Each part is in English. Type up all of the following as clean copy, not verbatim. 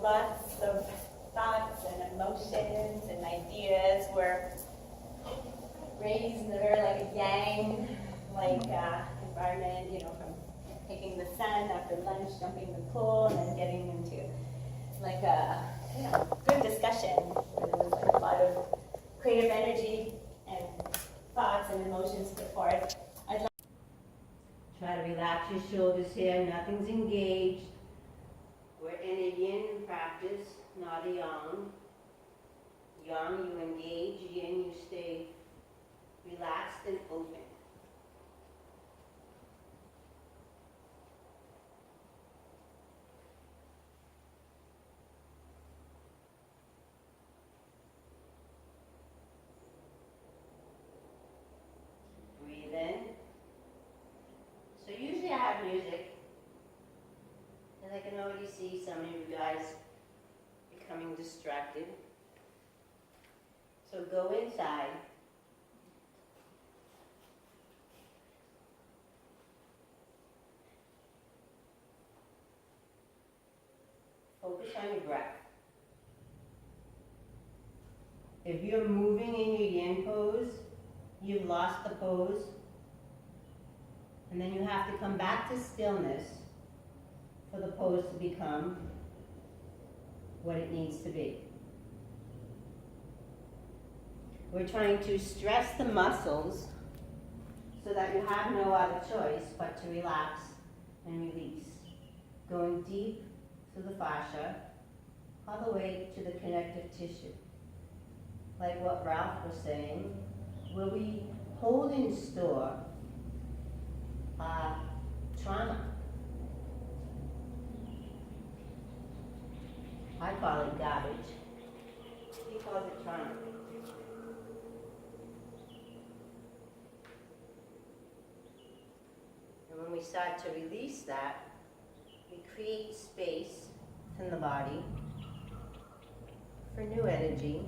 lots of thoughts and emotions and ideas were raised that are like a yang, like environment, you know, from taking the sun after lunch, jumping in the pool, and then getting into like a, you know, good discussion where there was like a lot of creative energy and thoughts and emotions put forth. Try to relax your shoulders here, nothing's engaged. We're in a yin practice, not a yang. Yang, you engage, yin, you stay relaxed and open. Breathe in. So usually I have music, and I can already see some of you guys becoming distracted. So go inside. Focus on your breath. If you're moving in your yin pose, you've lost the pose. And then you have to come back to stillness for the pose to become what it needs to be. We're trying to stress the muscles so that you have no other choice but to relax and release. Going deep through the fascia, all the way to the connective tissue. Like what Ralph was saying, where we hold in store trauma. I call it garbage. He calls it trauma. And when we start to release that, we create space in the body for new energy.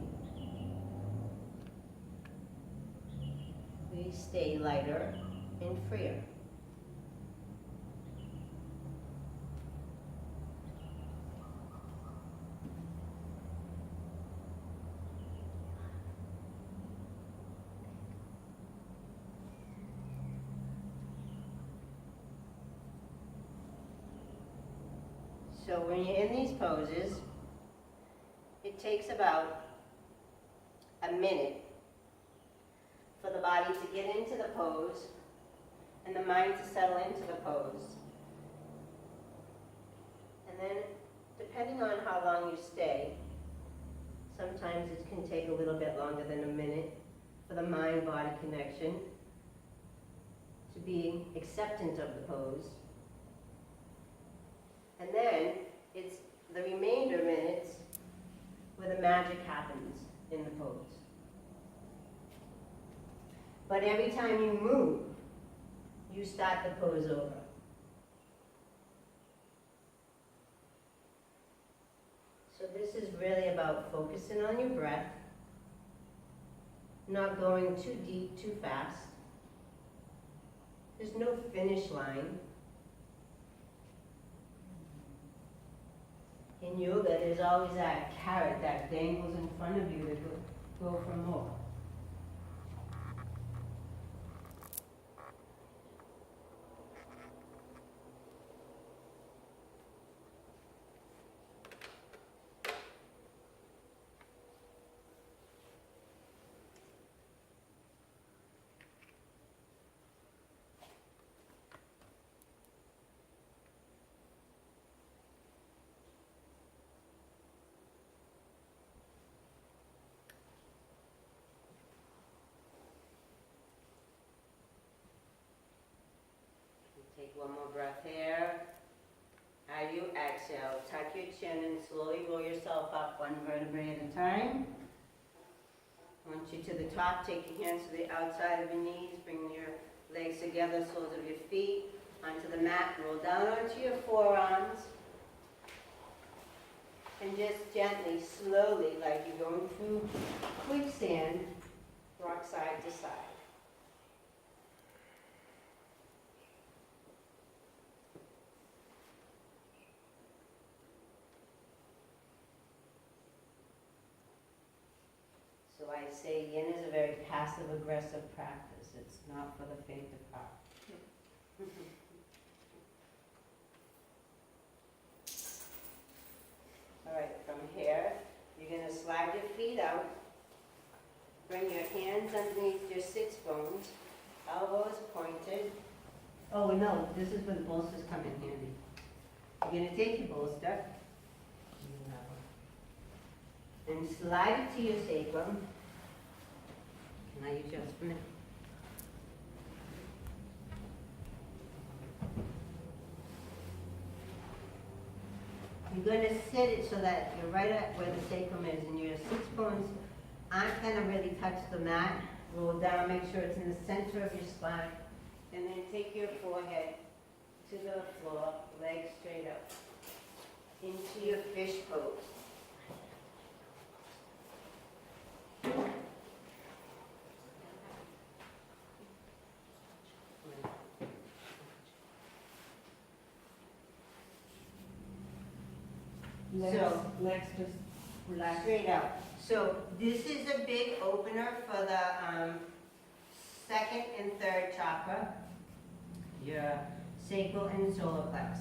We stay lighter and freer. So when you're in these poses, it takes about a minute for the body to get into the pose and the mind to settle into the pose. And then, depending on how long you stay, sometimes it can take a little bit longer than a minute for the mind-body connection to be acceptant of the pose. And then, it's the remainder minutes where the magic happens in the pose. But every time you move, you start the pose over. So this is really about focusing on your breath, not going too deep, too fast. There's no finish line. In yoga, there's always that carrot that dangles in front of you to go for more. Take one more breath here. As you exhale, tuck your chin and slowly roll yourself up one vertebrae at a time. I want you to the top. Take your hands to the outside of your knees. Bring your legs together, soles of your feet, onto the mat. Roll down onto your forearms. And just gently, slowly, like you're going through quicksand, rock side to side. say yin is a very passive-aggressive practice. It's not for the faint of heart. All right, from here, you're going to slide your feet out. Bring your hands underneath your sits bones, elbows pointed. Oh no, this is where the bolsters come in handy. You're going to take your bolster and slide it to your sacrum. Can I use yours for a minute? You're going to sit it so that you're right at where the sacrum is, and your sits bones aren't going to really touch the mat. Roll down, make sure it's in the center of your spine, and then take your forehead to the floor, legs straight up, into your fish pose. Legs just relax. Straight out. So this is a big opener for the second and third chakra, your sacral and solar plex.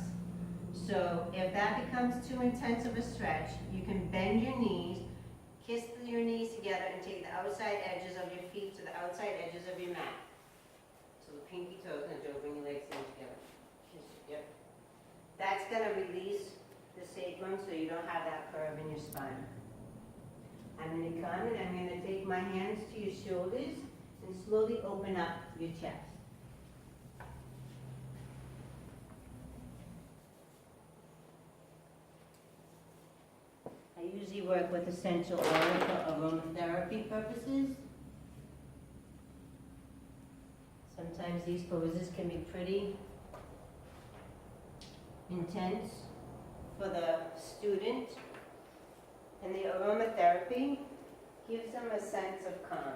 So if that becomes too intense of a stretch, you can bend your knees, kiss your knees together, and take the outside edges of your feet to the outside edges of your mat. So the pinky toes, and Joe, bring your legs in together. Yep. That's going to release the sacrum so you don't have that curve in your spine. I'm going to come and I'm going to take my hands to your shoulders and slowly open up your chest. I usually work with essential oil for aromatherapy purposes. Sometimes these poses can be pretty intense for the student, and the aromatherapy gives them a sense of calm.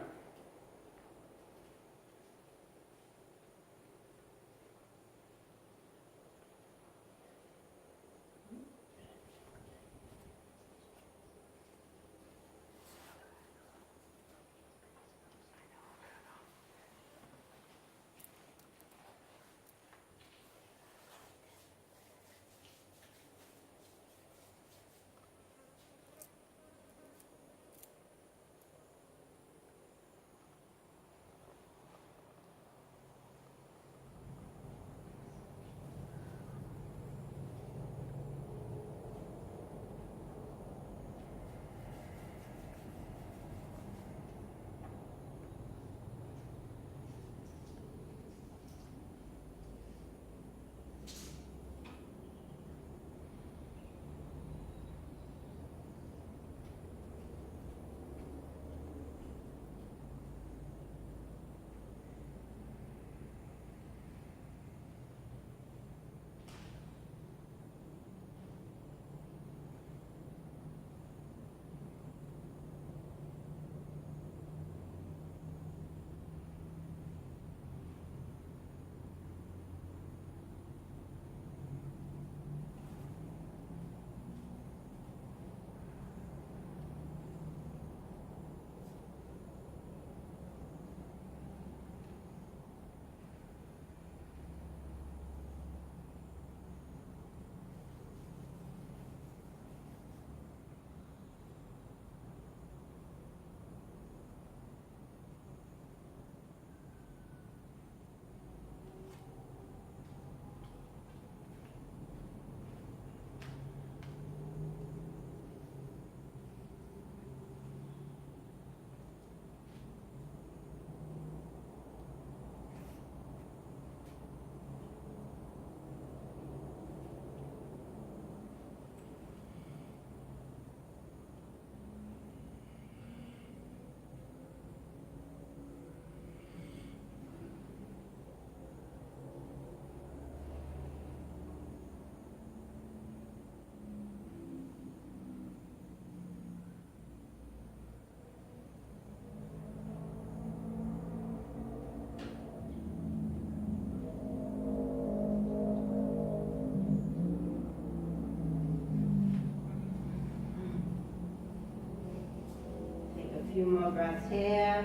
few more breaths here.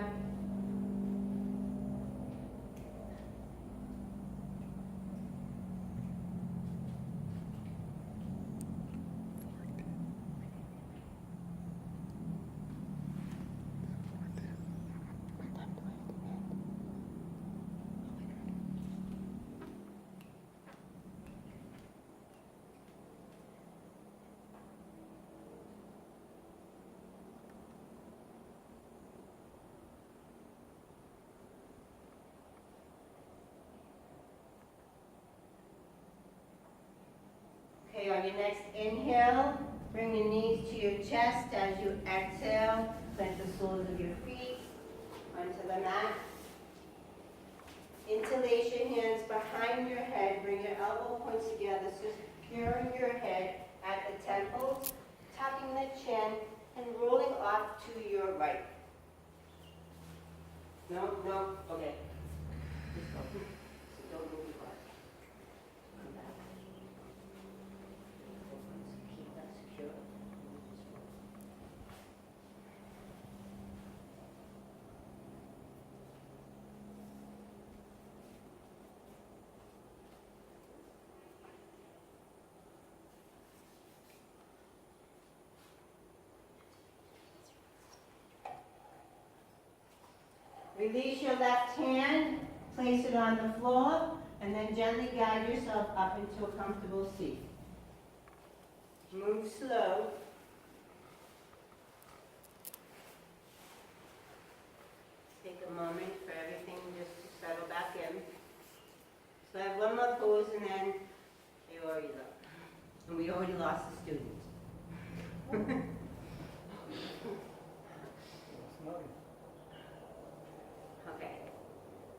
Okay, on your next inhale, bring your knees to your chest. As you exhale, plant the soles of your feet onto the mat. Interlace your hands behind your head. Bring your elbow points together, securing your head at the temples, tucking the chin, and rolling off to your right. No, okay. Just go. So don't move your body. Come back. Keep that secure. Release your left hand, place it on the floor, and then gently guide yourself up into a comfortable seat. Move slow. Take a moment for everything just to settle back in. So I have one more pose and then you already left. And we already lost the students. Okay,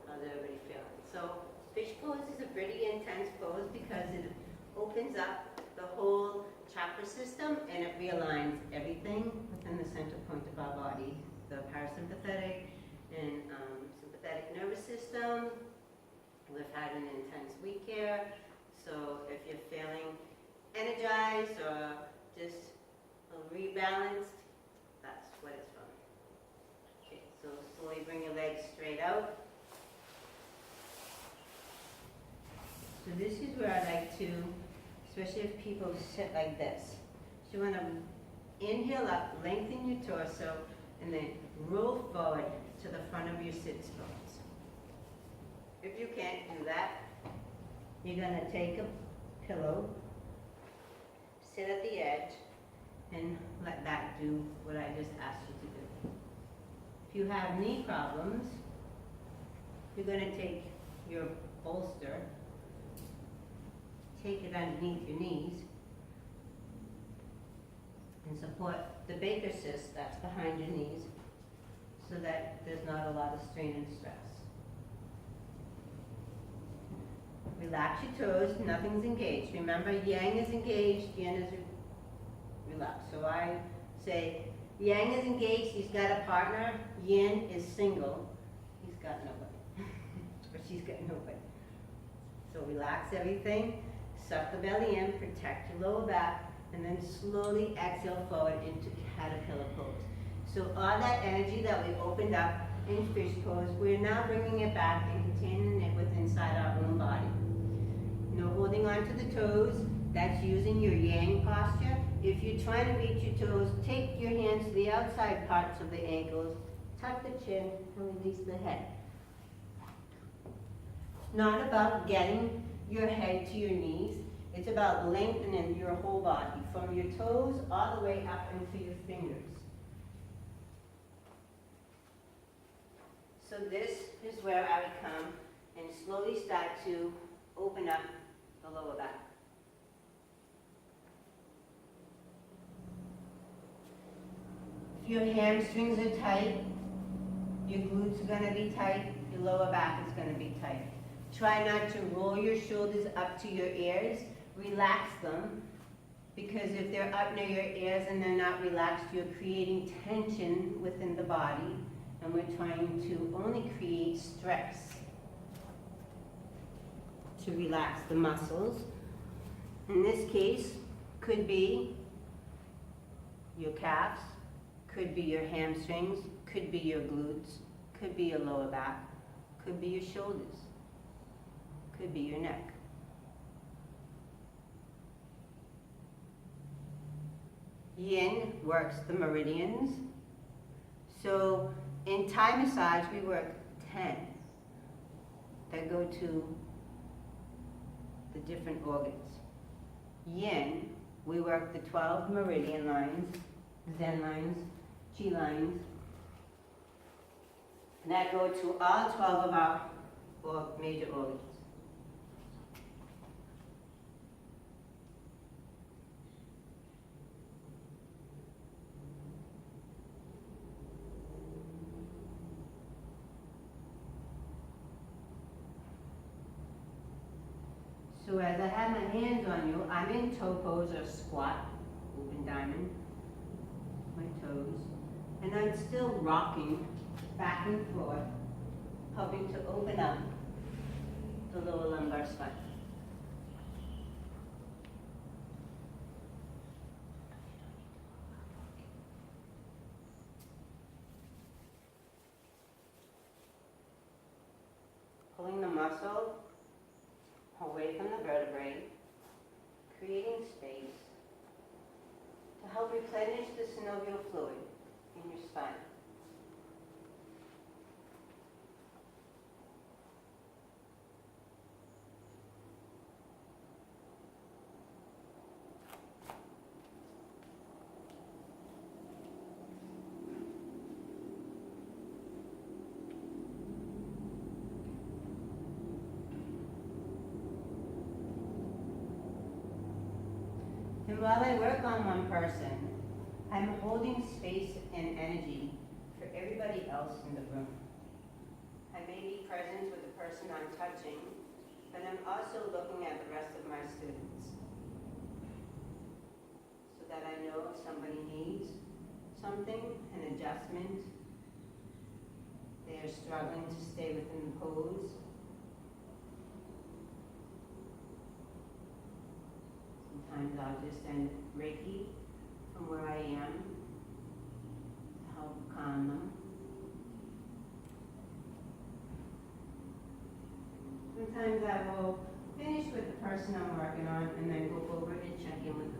how's everybody feeling? So fish pose is a pretty intense pose because it opens up the whole chakra system and it realigns everything within the center point of our body, the parasympathetic and sympathetic nervous system. We've had an intense week here, so if you're feeling energized or just rebalanced, that's what it's from. Okay, so slowly bring your legs straight out. So this is where I like to, especially if people sit like this. So you want to inhale up, lengthen your torso, and then roll forward to the front of your sits bones. If you can't do that, you're going to take a pillow, sit at the edge, and let that do what I just asked you to do. If you have knee problems, you're going to take your bolster, take it underneath your knees, and support the Baker cyst that's behind your knees so that there's not a lot of strain and stress. Relax your toes, nothing's engaged. Remember, yang is engaged, yin is relaxed. So I say, yang is engaged, he's got a partner. Yin is single, he's got nobody. Or she's got nobody. So relax everything, suck the belly in, protect your lower back, and then slowly exhale forward into caterpillar pose. So all that energy that we opened up in fish pose, we're now bringing it back and containing it within inside our own body. No holding on to the toes, that's using your yang posture. If you're trying to reach your toes, take your hands to the outside parts of the ankles, tuck the chin, and release the head. It's not about getting your head to your knees, it's about lengthening your whole body, from your toes all the way up into your fingers. So this is where I would come and slowly start to open up the lower back. If your hamstrings are tight, your glutes are going to be tight, your lower back is going to be tight. Try not to roll your shoulders up to your ears. Relax them, because if they're up near your ears and they're not relaxed, you're creating tension within the body, and we're trying to only create stress. To relax the muscles. In this case, could be your calves, Could be your hamstrings, could be your glutes, could be your lower back, could be your shoulders, could be your neck. Yin works the meridians. So in Thai massage, we work 10 that go to the different organs. Yin, we work the 12 meridian lines, Zen lines, Qi lines, that go to all 12 of our major organs. So as I have my hands on you, I'm in toe pose or squat, open diamond, my toes, and I'm still rocking back and forth, helping to open up the lower lumbar spine. Pulling the muscle away from the vertebrae, creating space to help replenish the synovial fluid in your spine. And while I work on one person, I'm holding space and energy for everybody else in the room. I may be present with the person I'm touching, but I'm also looking at the rest of my students so that I know if somebody needs something, an adjustment, they are struggling to stay within the pose. Sometimes I'll just send Reiki from where I am to help calm them. Sometimes I will finish with the person I'm working on and then go over and check in with